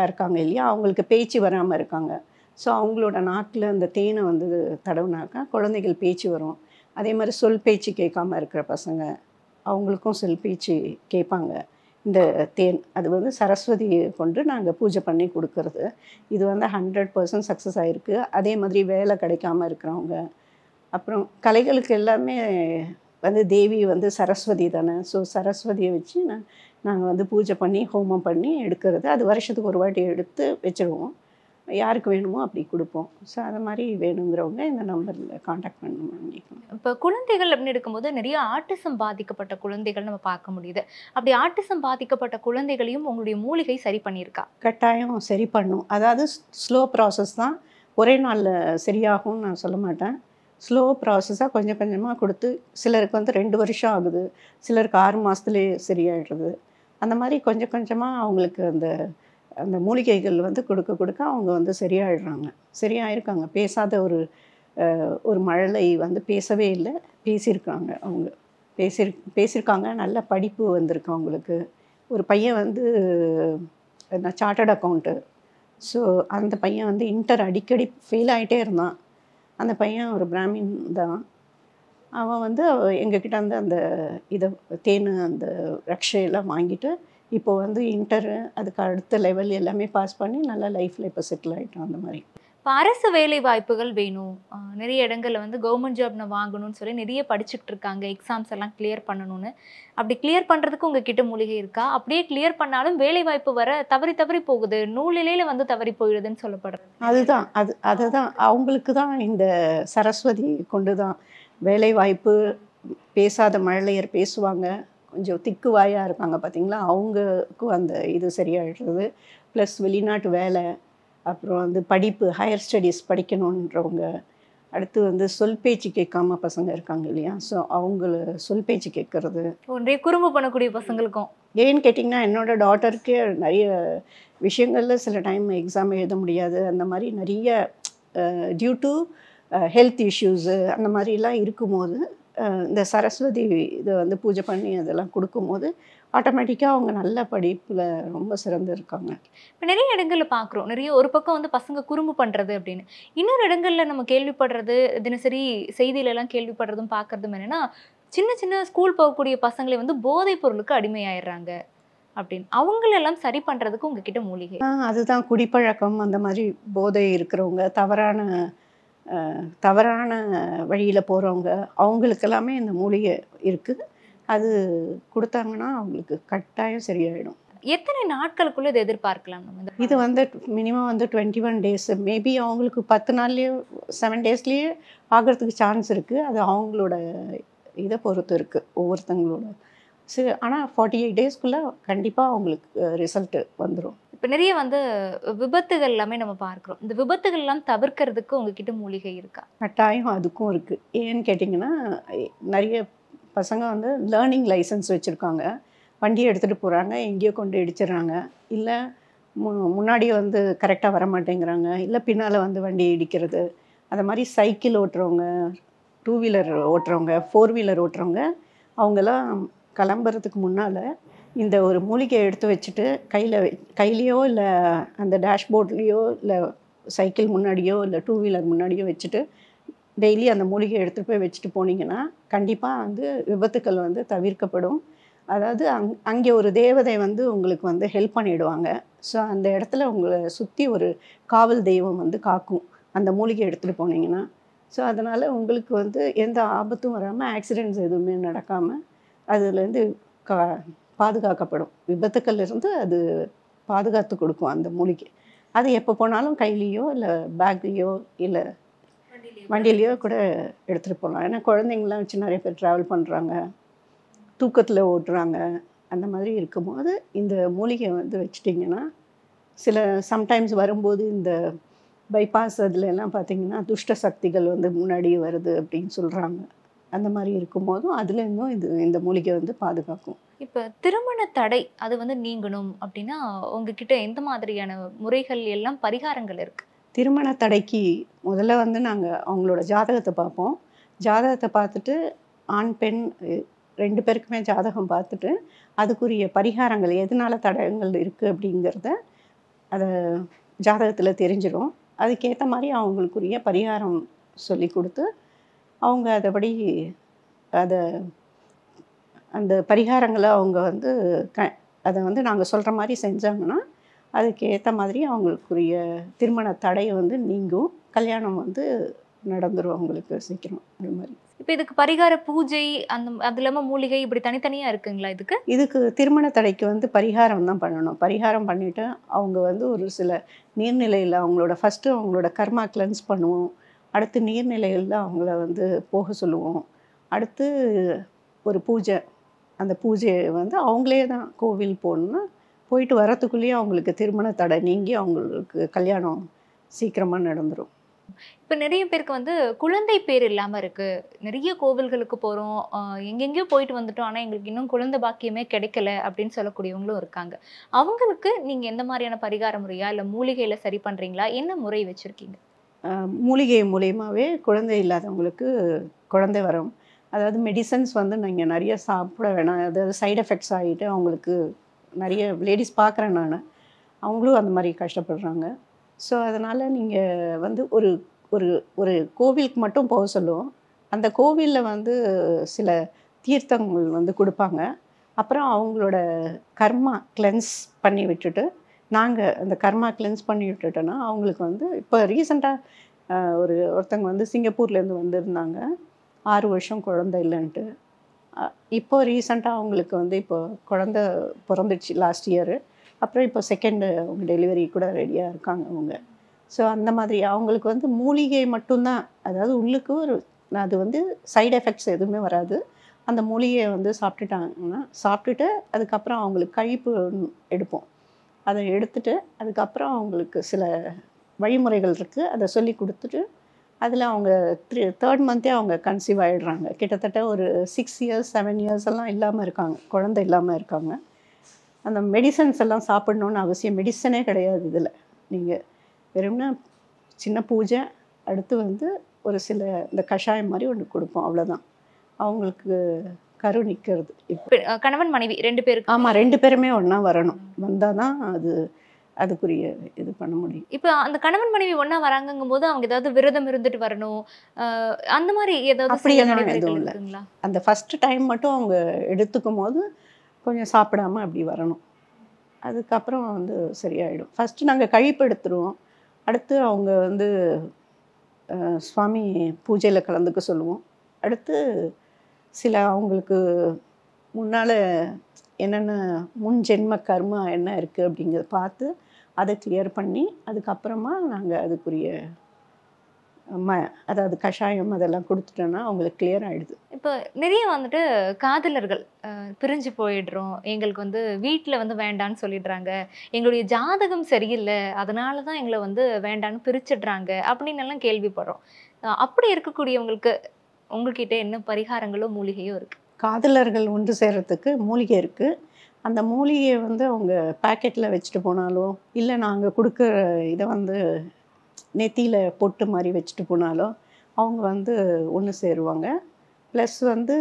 [SPEAKER 1] இருக்காங்க இல்லையா, அவங்களுக்கு பேச்சு வராமல் இருக்காங்க. ஸோ அவங்களோட நாக்கில் அந்த தேனை வந்து தடவுனாக்கா குழந்தைகள் பேச்சு வரும். அதே மாதிரி சொல் பேச்சு கேட்காம இருக்கிற பசங்க அவங்களுக்கும் சொல் பேச்சு கேட்பாங்க. இந்த தேன் அது வந்து சரஸ்வதியை கொண்டு நாங்கள் பூஜை பண்ணி கொடுக்கறது. இது வந்து 100% சக்ஸஸ் ஆகிருக்கு. அதே மாதிரி வேலை கிடைக்காம இருக்கிறவங்க, அப்புறம் கலைகளுக்கு எல்லாமே வந்து தேவி வந்து சரஸ்வதி தானே. ஸோ சரஸ்வதியை வச்சு நாங்கள் வந்து பூஜை பண்ணி ஹோமம் பண்ணி எடுக்கிறது. அது வருஷத்துக்கு ஒரு வாட்டி எடுத்து வச்சுருவோம். யாருக்கு வேணுமோ அப்படி கொடுப்போம். ஸோ அது மாதிரி வேணுங்கிறவங்க இந்த நம்பரில் காண்டாக்ட் பண்ண வாங்கிக்கணும்.
[SPEAKER 2] இப்போ குழந்தைகள் அப்படின்னு எடுக்கும்போது நிறைய ஆட்டிசம் பாதிக்கப்பட்ட குழந்தைகள் நம்ம பார்க்க முடியுது. அப்படி ஆட்டிசம் பாதிக்கப்பட்ட குழந்தைகளையும் உங்களுடைய மூலிகை சரி பண்ணியிருக்கா?
[SPEAKER 1] கட்டாயம் சரி பண்ணும். அதாவது ஸ்லோ ப்ராசஸ் தான். ஒரே நாளில் சரியாகும்னு நான் சொல்ல மாட்டேன். ஸ்லோ ப்ராசஸாக கொஞ்சம் கொஞ்சமாக கொடுத்து, சிலருக்கு வந்து 2 வருஷம் ஆகுது, சிலருக்கு 6 மாதத்துலேயே சரியாயிடுறது. அந்த மாதிரி கொஞ்சம் கொஞ்சமாக அவங்களுக்கு அந்த அந்த மூலிகைகள் வந்து கொடுக்க அவங்க வந்து சரியாயிருக்காங்க. பேசாத ஒரு மழலை வந்து பேசவே இல்லை, பேசியிருக்காங்க. அவங்க பேசியிருக்காங்க. நல்ல படிப்பு வந்திருக்கு அவங்களுக்கு. ஒரு பையன் வந்து சார்ட்டர்ட் அக்கௌண்ட்டு. ஸோ அந்த பையன் வந்து இன்டர் அடிக்கடி ஃபெயில் ஆகிட்டே இருந்தான். அந்த பையன் ஒரு பிராமின் தான். அவன் வந்து எங்ககிட்ட வந்து அந்த இதை தேன் அந்த ரக்ஷையெல்லாம் வாங்கிட்டு இப்போ வந்து இன்டர் அதுக்கு அடுத்த லெவல் எல்லாமே பாஸ் பண்ணி நல்லா லைஃப்பில் இப்போ செட்டில் ஆகிட்டான். அந்த மாதிரி
[SPEAKER 2] இப்போ அரசு வேலை வாய்ப்புகள் வேணும், நிறைய இடங்களில் வந்து கவர்மெண்ட் ஜாப் நான் வாங்கணும்னு சொல்லி நிறைய படிச்சுட்டு இருக்காங்க, எக்ஸாம்ஸ் எல்லாம் கிளியர் பண்ணணும்னு. அப்படி கிளியர் பண்ணுறதுக்கு உங்ககிட்ட மூலிகை இருக்கா? அப்படியே கிளியர் பண்ணாலும் வேலை வாய்ப்பு வர தவறி போகுது, நூலிலையில் வந்து தவறி போயிடுதுன்னு சொல்லப்படுறது.
[SPEAKER 1] அதுதான் அவங்களுக்கு தான் இந்த சரஸ்வதி கொண்டு தான் வேலை வாய்ப்பு. பேசாத மழலையர் பேசுவாங்க, கொஞ்சம் திக்கு வாயாக இருக்காங்க பார்த்தீங்களா, அவங்களுக்கும் அந்த இது சரியாயிடுறது. ப்ளஸ் வெளிநாட்டு வேலை, அப்புறம் வந்து படிப்பு, ஹையர் ஸ்டடீஸ் படிக்கணுன்றவங்க, அடுத்து வந்து சொல் பேச்சு கேட்காம பசங்க இருக்காங்க இல்லையா, ஸோ அவங்கள சொல் பேச்சு கேட்கறது.
[SPEAKER 2] ஒன்றே குறும்பு பண்ணக்கூடிய பசங்களுக்கும்
[SPEAKER 1] ஏன்னு கேட்டிங்கன்னா, என்னோடய டாட்டருக்கு நிறைய விஷயங்களில் சில டைம் எக்ஸாம் எழுத முடியாது. அந்த மாதிரி நிறைய டியூ டு ஹெல்த் இஷ்யூஸு அந்த மாதிரிலாம் இருக்கும்போது இந்த சரஸ்வதி இதை வந்து பூஜை பண்ணி அதெல்லாம் கொடுக்கும்போது ஆட்டோமேட்டிக்காக அவங்க நல்ல படிப்பில் ரொம்ப சிறந்து இருக்காங்க.
[SPEAKER 2] இப்போ நிறைய இடங்கள்ல பார்க்குறோம். நிறைய ஒரு பக்கம் வந்து பசங்க குறும்பு பண்றது அப்படின்னு. இன்னொரு இடங்கள்ல நம்ம கேள்விப்படுறது, தினசரி செய்தியிலலாம் கேள்விப்படுறதும் பார்க்கறதும் என்னன்னா, சின்ன சின்ன ஸ்கூல் போகக்கூடிய பசங்களே வந்து போதைப் பொருளுக்கு அடிமையாயிடுறாங்க அப்படின்னு. அவங்களெல்லாம் சரி பண்றதுக்கு உங்ககிட்ட மூலிகை.
[SPEAKER 1] அதுதான் குடிப்பழக்கம் அந்த மாதிரி போதை இருக்கிறவங்க, தவறான வழியில் போகிறவங்க, அவங்களுக்கெல்லாமே இந்த மூலிகை இருக்குது. அது கொடுத்தாங்கன்னா அவங்களுக்கு கட்டாயம் சரியாயிடும்.
[SPEAKER 2] எத்தனை நாட்களுக்குள்ள இதை எதிர்பார்க்கலாம் நம்ம?
[SPEAKER 1] இது வந்து மினிமம் வந்து 21 டேஸ், மேபி அவங்களுக்கு 10 நாள்லேயே 7 டேஸ்லேயே ஆகிறதுக்கு சான்ஸ் இருக்குது. அது அவங்களோட இதை பொறுத்து இருக்குது ஒவ்வொருத்தங்களோட. ஆனால் 48 டேஸ்க்குள்ளே கண்டிப்பாக அவங்களுக்கு ரிசல்ட்டு வந்துடும்.
[SPEAKER 2] இப்போ நிறைய வந்து விபத்துகள் எல்லாமே நம்ம பார்க்குறோம். இந்த விபத்துகள் எல்லாம் தவிர்க்கிறதுக்கு உங்ககிட்ட மூலிகை இருக்கா?
[SPEAKER 1] கட்டாயம் அதுக்கும் இருக்குது. ஏன்னு கேட்டிங்கன்னா, நிறைய பசங்க வந்து லேர்னிங் லைசன்ஸ் வச்சுருக்காங்க, வண்டியை எடுத்துகிட்டு போகிறாங்க, எங்கேயோ கொண்டு இடிச்சிடுறாங்க, இல்லை முன்னாடியே வந்து கரெக்டாக வர மாட்டேங்கிறாங்க, இல்லை பின்னால் வந்து வண்டியை இடிக்கிறது. அந்த மாதிரி சைக்கிள் ஓட்டுறவங்க, 2 வீலர் ஓட்டுறவங்க, 4 வீலர் ஓட்டுறவங்க, அவங்கெல்லாம் கிளம்புறதுக்கு முன்னால் இந்த ஒரு மூலிகையை எடுத்து வச்சுட்டு கையிலையோ இல்லை அந்த டேஷ்போர்ட்லேயோ இல்லை சைக்கிள் முன்னாடியோ இல்லை 2 வீலர் முன்னாடியோ வச்சுட்டு டெய்லி அந்த மூலிகையை எடுத்துகிட்டு போய் வச்சுட்டு போனீங்கன்னா கண்டிப்பாக வந்து விபத்துக்கள் வந்து தவிர்க்கப்படும். அதாவது அங்கே ஒரு தேவதை வந்து உங்களுக்கு வந்து ஹெல்ப் பண்ணிவிடுவாங்க. ஸோ அந்த இடத்துல உங்களை சுற்றி ஒரு காவல் தெய்வம் வந்து காக்கும் அந்த மூலிகை எடுத்துகிட்டு போனீங்கன்னா. ஸோ அதனால் உங்களுக்கு வந்து எந்த ஆபத்தும் வராமல், ஆக்சிடெண்ட்ஸ் எதுவுமே நடக்காமல் அதுலேருந்து பாதுகாக்கப்படும். விபத்துக்கள் இருந்து அது பாதுகாத்து கொடுக்கும் அந்த மூலிகை. அது எப்போ போனாலும் கையிலையோ இல்லை பேக்லேயோ இல்லை வண்டியிலையோ கூட எடுத்துகிட்டு போகலாம். ஏன்னா குழந்தைங்களாம் வச்சு நிறைய பேர் ட்ராவல் பண்ணுறாங்க, தூக்கத்தில் ஓட்டுறாங்க. அந்த மாதிரி இருக்கும்போது இந்த மூலிகை வந்து வச்சிட்டிங்கன்னா சம்டைம்ஸ் வரும்போது இந்த பைபாஸ் அதில் எல்லாம் பார்த்திங்கன்னா துஷ்ட சக்திகள் வந்து முன்னாடி வருது அப்படின்னு சொல்கிறாங்க. அந்த மாதிரி இருக்கும்போதும் அதுலேருந்தும் இந்த மூலிகை வந்து பாதுகாக்கும்.
[SPEAKER 2] இப்போ திருமண தடை அது வந்து நீங்கணும் அப்படின்னா உங்ககிட்ட எந்த மாதிரியான முறைகள் எல்லாம் பரிகாரங்கள் இருக்குது?
[SPEAKER 1] திருமண தடைக்கு முதல்ல வந்து நாங்கள் அவங்களோட ஜாதகத்தை பார்ப்போம். ஜாதகத்தை பார்த்துட்டு ஆண் பெண் 2 பேருக்குமே ஜாதகம் பார்த்துட்டு அதுக்குரிய பரிகாரங்கள் எதனால் தடயங்கள் இருக்குது அப்படிங்கிறத அதை ஜாதகத்தில் தெரிஞ்சிடும். அதுக்கேற்ற மாதிரி அவங்களுக்குரிய பரிகாரம் சொல்லி கொடுத்து அவங்க அதைப்படி அந்த பரிகாரங்களை அவங்க வந்து அதை வந்து நாங்கள் சொல்கிற மாதிரி செஞ்சாங்கன்னா அதுக்கு ஏற்ற மாதிரி அவங்களுக்குரிய திருமண தடை வந்து நீங்கும், கல்யாணம் வந்து நடந்துடும் அவங்களுக்கு சீக்கிரம். அது மாதிரி
[SPEAKER 2] இப்போ இதுக்கு பரிகார பூஜை அது இல்லாமல் மூலிகை இப்படி தனித்தனியாக இருக்குங்களா? இதுக்கு
[SPEAKER 1] திருமண தடைக்கு வந்து பரிகாரம் தான் பண்ணணும். பரிகாரம் பண்ணிவிட்டு அவங்க வந்து ஒரு சில நீர்நிலையில் ஃபஸ்ட்டு அவங்களோட கர்மா கிளென்ஸ் பண்ணுவோம். அடுத்து நீர்நிலைகளில் அவங்கள வந்து போக சொல்லுவோம். அடுத்து ஒரு பூஜை, அந்த பூஜையை வந்து அவங்களே தான் கோவில் போகணுன்னா போயிட்டு வரத்துக்குள்ளேயே அவங்களுக்கு திருமண தடை நீங்கி அவங்களுக்கு கல்யாணம் சீக்கிரமாக நடந்துடும்.
[SPEAKER 2] இப்போ நிறைய பேருக்கு வந்து குழந்தை பேர் இல்லாமல் இருக்குது. நிறைய கோவில்களுக்கு போகிறோம், எங்கெங்கேயோ போயிட்டு வந்துட்டோம், ஆனால் எங்களுக்கு இன்னும் குழந்தை பாக்கியமே கிடைக்கல அப்படின்னு சொல்லக்கூடியவங்களும் இருக்காங்க. அவங்களுக்கு நீங்கள் எந்த மாதிரியான பரிகார முறையா இல்லை மூலிகையில் சரி பண்ணுறீங்களா? என்ன முறை வச்சுருக்கீங்க?
[SPEAKER 1] மூலிகை மூலியமாகவே குழந்தை இல்லாதவங்களுக்கு குழந்தை வரும். அதாவது மெடிசன்ஸ் வந்து நீங்கள் நிறைய சாப்பிட வேணாம், அதாவது சைடு எஃபெக்ட்ஸ் ஆகிட்டு அவங்களுக்கு நிறைய லேடிஸ் பார்க்குறேன் நான், அவங்களும் அந்த மாதிரி கஷ்டப்படுறாங்க. ஸோ அதனால் நீங்கள் வந்து ஒரு ஒரு ஒரு கோவிலுக்கு மட்டும் போக சொல்லுவோம். அந்த கோவிலில் வந்து சில தீர்த்தங்கள் வந்து கொடுப்பாங்க. அப்புறம் அவங்களோட கர்மா கிளென்ஸ் பண்ணி விட்டுட்டு நாங்கள் அந்த கர்மா கிளென்ஸ் பண்ணி விட்டுட்டோன்னா அவங்களுக்கு வந்து இப்போ ரீசெண்டாக ஒருத்தங்க வந்து சிங்கப்பூர்லேருந்து வந்திருந்தாங்க, 6 வருஷம் குழந்தை இல்லைன்ட்டு. இப்போ ரீசெண்டாக அவங்களுக்கு வந்து இப்போ குழந்தை பிறந்துடுச்சு லாஸ்ட் இயரு. அப்புறம் இப்போ செகண்டு அவங்க டெலிவரி கூட ரெடியாக இருக்காங்க அவங்க. ஸோ அந்த மாதிரி அவங்களுக்கு வந்து மூலிகை மட்டும்தான், அதாவது உள்ளுக்கு அது வந்து சைடு எஃபெக்ட்ஸ் எதுவுமே வராது. அந்த மூலிகையை வந்து சாப்பிட்டுட்டு அதுக்கப்புறம் அவங்களுக்கு கழிப்பு எடுப்போம். அதை எடுத்துட்டு அதுக்கப்புறம் அவங்களுக்கு சில வழிமுறைகள் இருக்குது, அதை சொல்லி கொடுத்துட்டு அதில் அவங்க 3rd மந்த்தே அவங்க கன்சீவ் ஆகிடுறாங்க. கிட்டத்தட்ட ஒரு 6 இயர்ஸ் 7 இயர்ஸ் எல்லாம் இல்லாமல் இருக்காங்க, குழந்தை இல்லாமல் இருக்காங்க. அந்த மெடிசன்ஸ் எல்லாம் சாப்பிடணுன்னு அவசியம் மெடிசனே கிடையாது. இதில் நீங்கள் வெறும்னா சின்ன பூஜை, அடுத்து வந்து ஒரு சில இந்த கஷாயம் மாதிரி ஒன்று கொடுப்போம், அவ்வளோதான். அவங்களுக்கு கரு நிற்கிறது. இப்போ
[SPEAKER 2] கணவன் மனைவி 2 பேருக்கு.
[SPEAKER 1] ஆமாம், 2 பேருமே ஒன்றா வரணும். வந்தால் தான் அதுக்குரிய இது பண்ண முடியும்.
[SPEAKER 2] இப்போ அந்த கணவன் மனைவி ஒண்ணா வராங்கங்கும் போது அவங்க ஏதாவது விரதம் இருந்துட்டு வரணும், அந்த மாதிரி ஏதாவது சில
[SPEAKER 1] அப்படியெல்லாம்
[SPEAKER 2] நடைமுறைகள்
[SPEAKER 1] எதுவும் இல்லை.
[SPEAKER 2] இருக்குங்களா?
[SPEAKER 1] அந்த ஃபஸ்ட்டு டைம் மட்டும் அவங்க எடுத்துக்கும் போது கொஞ்சம் சாப்பிடாம அப்படி வரணும். அதுக்கப்புறம் வந்து சரியாயிடும். ஃபஸ்ட்டு நாங்கள் கழிப்பெடுத்துருவோம். அடுத்து அவங்க வந்து சுவாமி பூஜையில் கலந்துக்க சொல்லுவோம். அடுத்து சில அவங்களுக்கு முன்னால் என்னென்ன முன் ஜென்ம கர்மா என்ன இருக்குது அப்படிங்கிறத பார்த்து அதை கிளியர் பண்ணி அதுக்கப்புறமா நாங்கள் அதுக்குரிய அதாவது கஷாயம் அதெல்லாம் கொடுத்துட்டோன்னா அவங்களுக்கு கிளியர் ஆகிடுது.
[SPEAKER 2] இப்போ நிறைய வந்துட்டு காதலர்கள் பிரிஞ்சு போயிடுறோம், எங்களுக்கு வந்து வீட்டில் வந்து வேண்டான்னு சொல்லிடுறாங்க, எங்களுடைய ஜாதகம் சரியில்லை அதனால தான் எங்களை வந்து வேண்டான்னு பிரிச்சிடுறாங்க அப்படின்னு எல்லாம் கேள்விப்படுறோம். அப்படி இருக்கக்கூடியவங்களுக்கு உங்ககிட்ட என்ன பரிகாரங்களோ மூலிகையோ இருக்குது?
[SPEAKER 1] காதலர்கள் ஒன்று சேர்கிறதுக்கு மூலிகை இருக்குது. அந்த மூலிகையை வந்து அவங்க பேக்கெட்டில் வச்சுட்டு போனாலோ இல்லை நாங்கள் கொடுக்குற இதை வந்து நெத்தியில் பொட்டு மாதிரி வச்சுட்டு போனாலோ அவங்க வந்து ஒன்று சேருவாங்க. ப்ளஸ் வந்து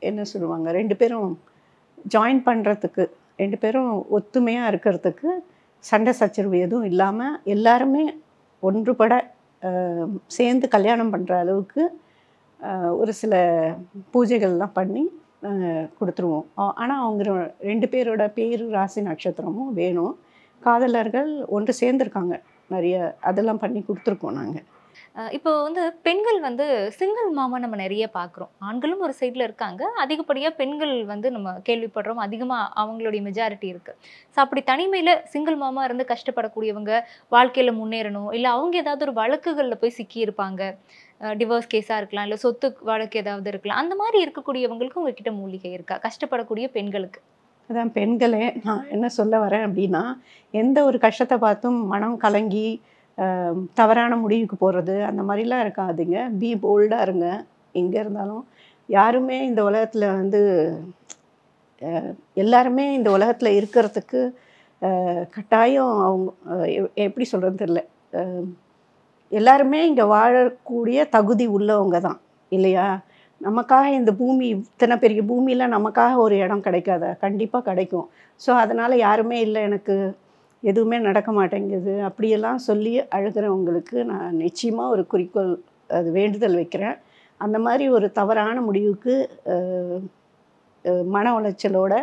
[SPEAKER 1] என்ன சொல்லுவாங்க, 2 பேரும் ஜாயின் பண்ணுறதுக்கு, 2 பேரும் ஒத்துமையாக இருக்கிறதுக்கு, சண்டை சச்சரவு எதுவும் இல்லாமல் எல்லாருமே ஒன்றுபட சேர்ந்து கல்யாணம் பண்ணுற அளவுக்கு ஒரு சில பூஜைகள்லாம் பண்ணி கொடுத்துருவோம். ஆனால் அவங்க 2 பேரோட பேர் ராசி நட்சத்திரமும் வேணும். காதலர்கள் ஒன்று சேர்ந்துருக்காங்க நிறைய, அதெல்லாம் பண்ணி கொடுத்துருக்கோம் நாங்கள்.
[SPEAKER 2] இப்போ வந்து பெண்கள் வந்து சிங்கிள் மாமா நம்ம நிறைய பார்க்குறோம். ஆண்களும் ஒரு சைடில் இருக்காங்க, அதிகப்படியாக பெண்கள் வந்து நம்ம கேள்விப்படுறோம், அதிகமாக அவங்களுடைய மெஜாரிட்டி இருக்குது. ஸோ அப்படி தனிமையில் சிங்கிள் மாமா இருந்து கஷ்டப்படக்கூடியவங்க வாழ்க்கையில் முன்னேறணும், இல்லை அவங்க ஏதாவது ஒரு வழக்குகளில் போய் சிக்கியிருப்பாங்க, டிவோர்ஸ் கேஸாக இருக்கலாம், இல்லை சொத்து வழக்கு ஏதாவது இருக்கலாம், அந்த மாதிரி இருக்கக்கூடியவங்களுக்கு உங்ககிட்ட மூலிகை இருக்கா கஷ்டப்படக்கூடிய பெண்களுக்கு?
[SPEAKER 1] அதான் பெண்களே, நான் என்ன சொல்ல வரேன் அப்படின்னா, எந்த ஒரு கஷ்டத்தை பார்த்தும் மனம் கலங்கி தவறான முடிவுக்கு போகிறது அந்த மாதிரிலாம் இருக்காதுங்க. பி போல்டாக இருங்க. எங்கே இருந்தாலும் யாருமே இந்த உலகத்தில் வந்து எல்லாருமே இந்த உலகத்தில் இருக்கிறதுக்கு கட்டாயம் அவங்க எப்படி சொல்கிறது தெரியல, எல்லாருமே இங்கே வாழக்கூடிய தகுதி உள்ளவங்க தான் இல்லையா? நமக்காக இந்த பூமி, இத்தனை பெரிய பூமியில் நமக்காக ஒரு இடம் கிடைக்காதா? கண்டிப்பாக கிடைக்கும். ஸோ அதனால் யாருமே இல்லை எனக்கு எதுவுமே நடக்க மாட்டேங்குது அப்படியெல்லாம் சொல்லி அழுகிறவங்களுக்கு நான் நிச்சயமாக ஒரு குறிக்கோள், அது வேண்டுதல் வைக்கிறேன். அந்த மாதிரி ஒரு தவறான முடிவுக்கு மன உளைச்சலோட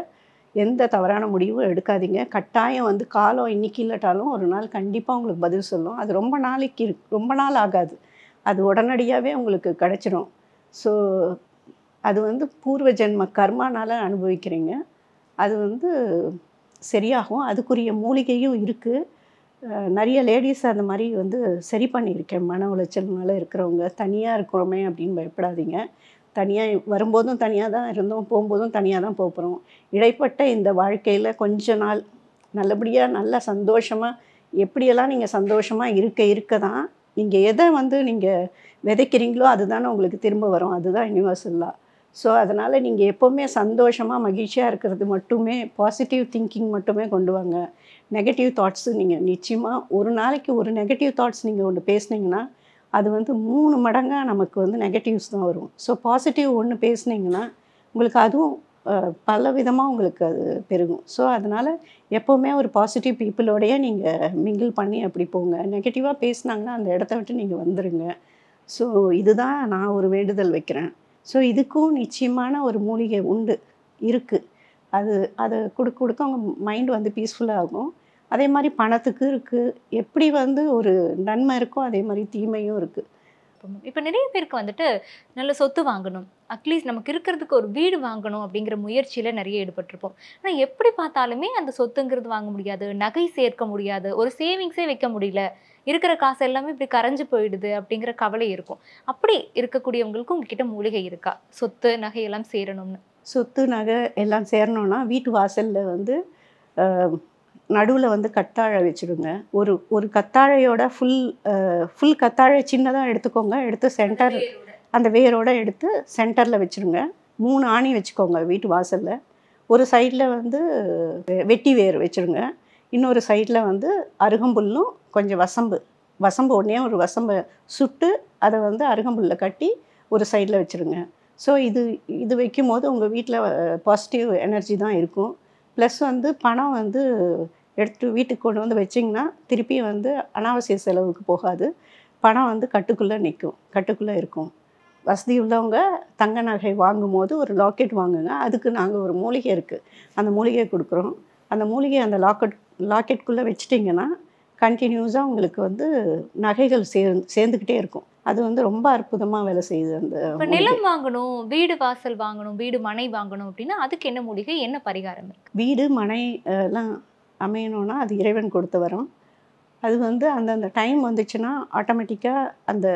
[SPEAKER 1] எந்த தவறான முடிவும் எடுக்காதீங்க. கட்டாயம் வந்து காலம் இன்றைக்கி இல்லாட்டாலும் ஒரு நாள் கண்டிப்பாக உங்களுக்கு பதில் சொல்லும். அது ரொம்ப நாளைக்கு ரொம்ப நாள் ஆகாது, அது உடனடியாகவே உங்களுக்கு கிடச்சிடும். ஸோ அது வந்து பூர்வ ஜென்ம கர்மானால் அனுபவிக்கிறீங்க. அது வந்து சரியாகும். அதுக்குரிய மூலிகையும் இருக்குது. நிறைய லேடிஸ் அந்த மாதிரி வந்து சரி பண்ணியிருக்கேன். மன உளைச்சல்னால இருக்கிறவங்க தனியாக இருக்கிறோமே அப்படின்னு பயப்படாதீங்க. தனியாக வரும்போதும் தனியாக தான் இருந்தோம், போகும்போதும் தனியாக தான் போகிறோம். இடைப்பட்ட இந்த வாழ்க்கையில் கொஞ்ச நாள் நல்லபடியாக நல்லா சந்தோஷமாக, எப்படியெல்லாம் நீங்கள் சந்தோஷமாக இருக்க தான் நீங்கள் எதை வந்து நீங்கள் விதைக்கிறீங்களோ அதுதானே உங்களுக்கு திரும்ப வரும். அதுதான் யூனிவர்சல்லாக. ஸோ அதனால் நீங்கள் எப்போவுமே சந்தோஷமாக மகிழ்ச்சியாக இருக்கிறது மட்டுமே, பாசிட்டிவ் திங்கிங் மட்டுமே கொண்டு வாங்க. நெகட்டிவ் தாட்ஸு நீங்கள் நிச்சயமாக ஒரு நாளைக்கு ஒரு நெகட்டிவ் தாட்ஸ் நீங்கள் ஒன்று பேசுனீங்கன்னா அது வந்து 3 மடங்காக நமக்கு வந்து நெகட்டிவ்ஸ் தான் வரும். ஸோ பாசிட்டிவ் ஒன்று பேசுனீங்கன்னா உங்களுக்கு அதுவும் பல விதமாக உங்களுக்கு அது பெருகும். ஸோ அதனால் எப்போவுமே ஒரு பாசிட்டிவ் பீப்புளோடையே நீங்கள் மிங்கிள் பண்ணி அப்படி போங்க. நெகட்டிவாக பேசுனாங்கன்னா அந்த இடத்த விட்டு நீங்கள் வந்துடுங்க. ஸோ இதுதான் நான் ஒரு வேண்டுதல் வைக்கிறேன். ஸோ இதுக்கும் நிச்சயமான ஒரு மூலிகை உண்டு, இருக்குது. அதை கொடுக்க அவங்க மைண்ட் வந்து பீஸ்ஃபுல்லாக ஆகும். அதே மாதிரி பணத்துக்கு இருக்குது. எப்படி வந்து ஒரு நன்மை இருக்கோ அதே மாதிரி தீமையும் இருக்குது.
[SPEAKER 2] இப்போ நிறைய பேருக்கு வந்துட்டு நல்ல சொத்து வாங்கணும், அட்லீஸ்ட் நமக்கு இருக்கிறதுக்கு ஒரு வீடு வாங்கணும் அப்படிங்கிற முயற்சியில் நிறைய ஈடுபட்டிருப்போம். ஆனால் எப்படி பார்த்தாலுமே அந்த சொத்துங்கிறது வாங்க முடியாது, நகை சேர்க்க முடியாது, ஒரு சேவிங்ஸே வைக்க முடியல, இருக்கிற காசு எல்லாமே இப்படி கரைஞ்சு போயிடுது அப்படிங்கிற கவலை இருக்கும். அப்படி இருக்கக்கூடியவங்களுக்கு உங்ககிட்ட மூலிகை இருக்கா சொத்து நகையெல்லாம் சேரணும்னு?
[SPEAKER 1] சொத்து நகை எல்லாம் சேரணும்னா வீட்டு வாசலில் வந்து நடுவில் வந்து கத்தாழை வச்சுடுங்க. ஒரு கத்தாழையோட ஃபுல் கத்தாழை சின்னதாக எடுத்துக்கோங்க. எடுத்து சென்டர் அந்த வேரோடு எடுத்து சென்டரில் வச்சுருங்க. 3 ஆணி வச்சுக்கோங்க வீட்டு வாசலில். ஒரு சைடில் வந்து வெட்டி வேர் வச்சுருங்க. இன்னொரு சைடில் வந்து அருகம்புல்லும் கொஞ்சம் வசம்பு ஒன்றே ஒரு வசம்பை சுட்டு அதை வந்து அருகம்புல்லில் கட்டி ஒரு சைடில் வச்சுருங்க. ஸோ இது இது வைக்கும்போது உங்கள் வீட்டில் பாசிட்டிவ் எனர்ஜி தான் இருக்கும். ப்ளஸ் வந்து பணம் வந்து எடுத்து வீட்டுக்கு கொண்டு வந்து வச்சிங்கன்னா திருப்பி வந்து அனாவசிய செலவுக்கு போகாது. பணம் வந்து கட்டுக்குள்ளே நிற்கும், கட்டுக்குள்ளே இருக்கும். வசதி உள்ளவங்க தங்க நகை வாங்கும்போது ஒரு லாக்கெட் வாங்குங்க. அதுக்கு நாங்கள் ஒரு மூலிகை இருக்குது, அந்த மூலிகையை கொடுக்குறோம். அந்த மூலிகை அந்த லாக்கெட்டுக்குள்ளே வச்சிட்டிங்கன்னா கண்டினியூஸாக உங்களுக்கு வந்து நகைகள் சேர்ந்துக்கிட்டே இருக்கும். அது வந்து ரொம்ப அற்புதமாக வேலை செய்யுது அந்த
[SPEAKER 2] இப்ப
[SPEAKER 1] மூலிகை.
[SPEAKER 2] நிலம் வாங்கணும், வீடு வாசல் வாங்கணும், வீடு மனை வாங்கணும் அப்படின்னா அதுக்கு என்ன மூலிகை, என்ன பரிகாரம் இருக்கு?
[SPEAKER 1] வீடு மனை எல்லாம் அமையணும்னா அது இறைவன் கொடுத்த வரம். அது வந்து அந்தந்த டைம் வந்துச்சுன்னா ஆட்டோமேட்டிக்காக அந்த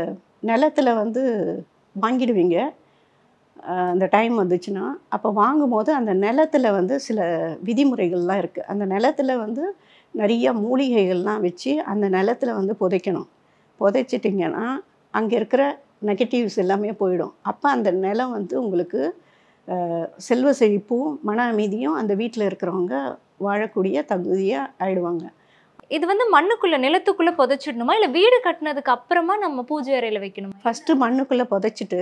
[SPEAKER 1] நிலத்துல வந்து வாங்கிடுவீங்க. அந்த டைம் வந்துச்சுன்னா அப்போ வாங்கும்போது அந்த நிலத்துல வந்து சில விதிமுறைகள்லாம் இருக்குது. அந்த நிலத்துல வந்து நிறைய மூலிகைகள்லாம் வச்சு அந்த நிலத்துல வந்து புதைக்கணும். புதைச்சிட்டிங்கன்னா அங்கே இருக்கிற நெகட்டிவ்ஸ் எல்லாமே போயிடும். அப்போ அந்த நிலம் வந்து உங்களுக்கு செல்வ செழிப்பும் மன அமைதியும் அந்த வீட்டில் இருக்கிறவங்க வாழக்கூடிய தகுதியாக ஆயிடுவாங்க.
[SPEAKER 2] இது வந்து மண்ணுக்குள்ள நிலத்துக்குள்ள புதைச்சிடணுமா, இல்ல வீடு கட்டினதுக்கு அப்புறமா நம்ம பூஜை அறையில வைக்கணுமா?
[SPEAKER 1] ஃபஸ்ட்டு மண்ணுக்குள்ளே புதைச்சிட்டு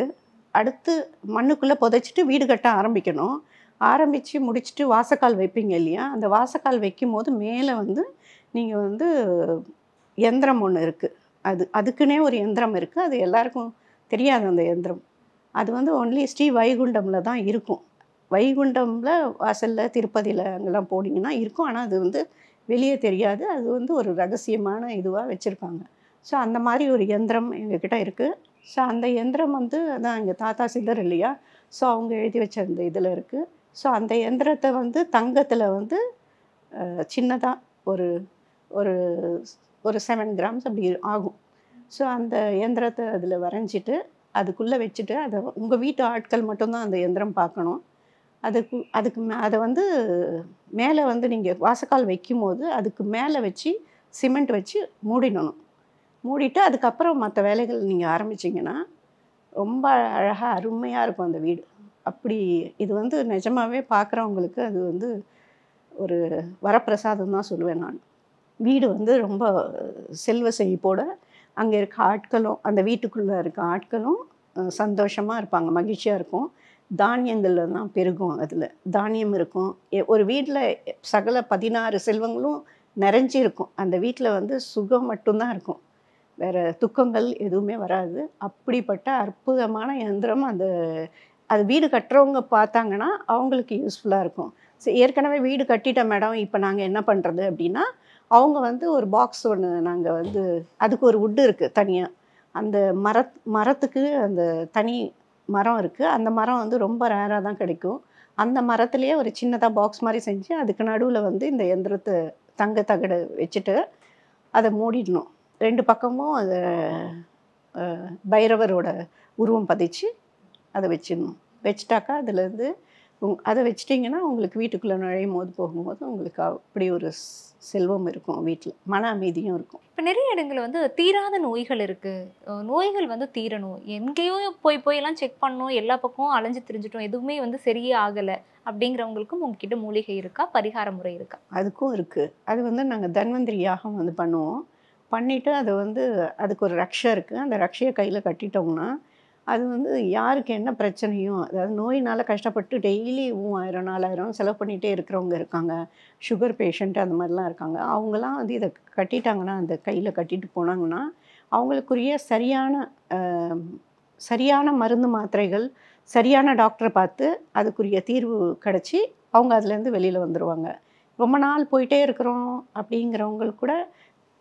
[SPEAKER 1] அடுத்து மண்ணுக்குள்ளே புதைச்சிட்டு வீடு கட்ட ஆரம்பிக்கணும். ஆரம்பித்து முடிச்சுட்டு வாசக்கால் வைப்பீங்க இல்லையா, அந்த வாசக்கால் வைக்கும்போது மேலே வந்து நீங்கள் வந்து யந்திரம் ஒன்று இருக்குது. அதுக்குன்னே ஒரு யந்திரம் இருக்குது. அது எல்லாருக்கும் தெரியாது அந்த யந்திரம். அது வந்து ஒன்லி ஸ்ரீ வைகுண்டமில் தான் இருக்கும். வைகுண்டமில் வாசலில் திருப்பதியில் அங்கெல்லாம் போனீங்கன்னா இருக்கும். ஆனால் அது வந்து வெளியே தெரியாது. அது வந்து ஒரு ரகசியமான இதுவாக வச்சுருக்காங்க. ஸோ அந்த மாதிரி ஒரு யந்திரம் எங்ககிட்ட இருக்குது. ஸோ அந்த யந்திரம் வந்து அதான் எங்கள் தாத்தா சித்தர் இல்லையா, ஸோ அவங்க எழுதி வச்ச அந்த இதில் இருக்குது. ஸோ அந்த யந்திரத்தை வந்து தங்கத்தில் வந்து சின்னதாக ஒரு ஒரு ஒரு 7 கிராம்ஸ் அப்படி ஆகும். ஸோ அந்த யந்திரத்தை அதில் வரைஞ்சிட்டு அதுக்குள்ளே வச்சுட்டு அதை உங்கள் வீட்டு ஆட்கள் மட்டும்தான் அந்த யந்திரம் பார்க்கணும். அதுக்கு அதை வந்து மேலே வந்து நீங்கள் வாசக்கால் வைக்கும்போது அதுக்கு மேலே வச்சு சிமெண்ட் வச்சு மூடிடணும். மூடிட்டு அதுக்கப்புறம் மற்ற வேலைகள் நீங்கள் ஆரம்பிச்சிங்கன்னா ரொம்ப அழகாக அருமையாக இருக்கும் அந்த வீடு. அப்படி இது வந்து நிஜமாகவே பார்க்குறவங்களுக்கு அது வந்து ஒரு வரப்பிரசாதம் தான் சொல்லுவேன் நான். வீடு வந்து ரொம்ப செல்வ செழிப்போட அங்கே இருக்க ஆட்களும் அந்த வீட்டுக்குள்ளே இருக்க ஆட்களும் சந்தோஷமாக இருப்பாங்க, மகிழ்ச்சியாக இருக்கும். தானியங்கள் தான் பெருகும். அதில் தானியம் இருக்கும். ஒரு வீட்டில் சகல 16 செல்வங்களும் நிறைஞ்சி இருக்கும். அந்த வீட்டில் வந்து சுகம் மட்டும்தான் இருக்கும், வேறு துக்கங்கள் எதுவுமே வராது. அப்படிப்பட்ட அற்புதமான யந்திரம் அது வீடு கட்டுறவங்க பார்த்தாங்கன்னா அவங்களுக்கு யூஸ்ஃபுல்லாக இருக்கும். ஏற்கனவே வீடு கட்டிட்டோம் மேடம், இப்போ நாங்கள் என்ன பண்ணுறது அப்படின்னா, அவங்க வந்து ஒரு பாக்ஸ் ஒன்று நாங்கள் வந்து அதுக்கு ஒரு வுட்டு இருக்குது தனியாக. அந்த மரத்துக்கு அந்த தனி மரம் இருக்குது. அந்த மரம் வந்து ரொம்ப ரேராக தான் கிடைக்கும். அந்த மரத்துலேயே ஒரு சின்னதாக பாக்ஸ் மாதிரி செஞ்சு அதுக்கு நடுவில் வந்து இந்த யந்திரத்தை தங்க தகடு வச்சுட்டு அதை மூடிடணும். 2 பக்கமும் அதை பைரவரோட உருவம் பதிச்சு அதை வச்சிடணும். வச்சுட்டாக்கா அதுலேருந்து அதை வச்சிட்டிங்கன்னா உங்களுக்கு வீட்டுக்குள்ளே நுழையும் போது போகும்போது உங்களுக்கு அப்படி ஒரு செல்வம் இருக்கும், வீட்டில் மன அமைதியும் இருக்கும்.
[SPEAKER 2] இப்போ நிறைய இடங்களில் வந்து தீராத நோய்கள் இருக்குது. நோய்கள் வந்து தீரணும், எங்கேயோ போயெல்லாம் செக் பண்ணணும், எல்லா பக்கமும் அலைஞ்சு திரிஞ்சிட்டோம், எதுவுமே வந்து சரியே ஆகலை அப்படிங்கிறவங்களுக்கும் உங்ககிட்ட மூலிகை இருக்கா, பரிகார முறை இருக்கா?
[SPEAKER 1] அதுக்கும் இருக்குது. அது வந்து நாங்கள் தன்வந்திரி யாகம் வந்து பண்ணுவோம். பண்ணிவிட்டு அதை வந்து அதுக்கு ஒரு ரக்ஷை இருக்குது. அந்த ரக்ஷையை கையில் கட்டிட்டோம்னா அது வந்து யாருக்கு என்ன பிரச்சனையும், அதாவது நோயினால் கஷ்டப்பட்டு டெய்லி 3000 4000 செலவு பண்ணிகிட்டே இருக்கிறவங்க இருக்காங்க, சுகர் பேஷண்ட் அந்த மாதிரிலாம் இருக்காங்க. அவங்களாம் வந்து இதை கட்டிட்டாங்கன்னா, அந்த கையில் கட்டிட்டு போனாங்கன்னா அவங்களுக்குரிய சரியான மருந்து மாத்திரைகள் சரியான டாக்டரை பார்த்து அதுக்குரிய தீர்வு கிடச்சி அவங்க அதுலேருந்து வெளியில் வந்துடுவாங்க. ரொம்ப நாள் போயிட்டே இருக்கிறோம் அப்படிங்கிறவங்களுக்கு கூட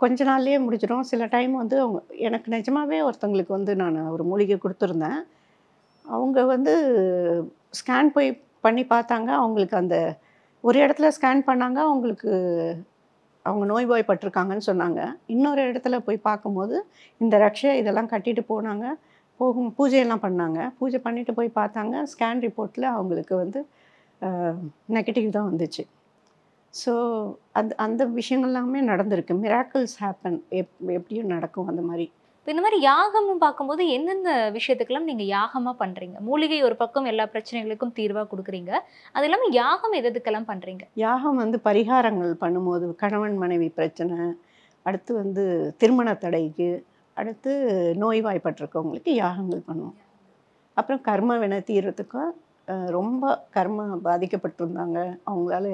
[SPEAKER 1] கொஞ்ச நாள்லேயே முடிச்சிடும். சில டைம் வந்து அவங்க எனக்கு நிஜமாகவே ஒருத்தவங்களுக்கு வந்து நான் ஒரு மூலிகை கொடுத்துருந்தேன். அவங்க வந்து ஸ்கேன் போய் பண்ணி பார்த்தாங்க. அவங்களுக்கு அந்த ஒரு இடத்துல ஸ்கேன் பண்ணாங்க, அவங்களுக்கு அவங்க நோய்வாய்ப்பட்டிருக்காங்கன்னு சொன்னாங்க. இன்னொரு இடத்துல போய் பார்க்கும்போது இந்த ரக்ஷை இதெல்லாம் கட்டிட்டு போனாங்க. பூஜையெல்லாம் பண்ணாங்க. பூஜை பண்ணிவிட்டு போய் பார்த்தாங்க, ஸ்கேன் ரிப்போர்ட்டில் அவங்களுக்கு வந்து நெகட்டிவ் தான் வந்துச்சு. ஸோ அந்த விஷயங்கள் எல்லாமே நடந்திருக்கு. மிராக்கிள்ஸ் ஹேப்பன், எப்படியும் நடக்கும் அந்த மாதிரி.
[SPEAKER 2] இப்போ இந்த மாதிரி யாகம்னு பார்க்கும்போது எந்தெந்த விஷயத்துக்கெல்லாம் நீங்கள் யாகமாக பண்ணுறீங்க? மூலிகை ஒரு பக்கம் எல்லா பிரச்சனைகளுக்கும் தீர்வாக கொடுக்குறீங்க, அது இல்லாமல் யாகம் எதுக்கெல்லாம் பண்ணுறீங்க?
[SPEAKER 1] யாகம் வந்து பரிகாரங்கள் பண்ணும்போது கணவன் மனைவி பிரச்சனை, அடுத்து வந்து திருமண தடைக்கு, அடுத்து நோய்வாய்ப்பட்டிருக்கவங்களுக்கு யாகங்கள் பண்ணுவோம். அப்புறம் கர்ம வினை தீர்றதுக்கு ரொம்ப கர்ம பாதிக்கப்பட்டிருந்தாங்க, அவங்களால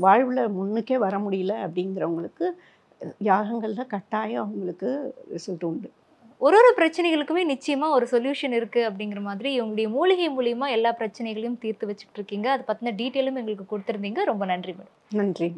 [SPEAKER 1] வாழ்வில் முன்னுக்கே வர முடியல அப்படிங்கிறவங்களுக்கு யாகங்களில் கட்டாயம் அவங்களுக்கு ரிசல்ட் உண்டு.
[SPEAKER 2] ஒரு ஒரு பிரச்சனைகளுக்குமே நிச்சயமா ஒரு சொல்யூஷன் இருக்கு அப்படிங்கிற மாதிரி உங்களுடைய மூலிகை மூலியமா எல்லா பிரச்சனைகளையும் தீர்த்து வச்சுட்டு இருக்கீங்க. அதை பத்தின டீட்டெயிலும் எங்களுக்கு கொடுத்துருந்தீங்க. ரொம்ப நன்றி மேடம்.
[SPEAKER 1] நன்றி.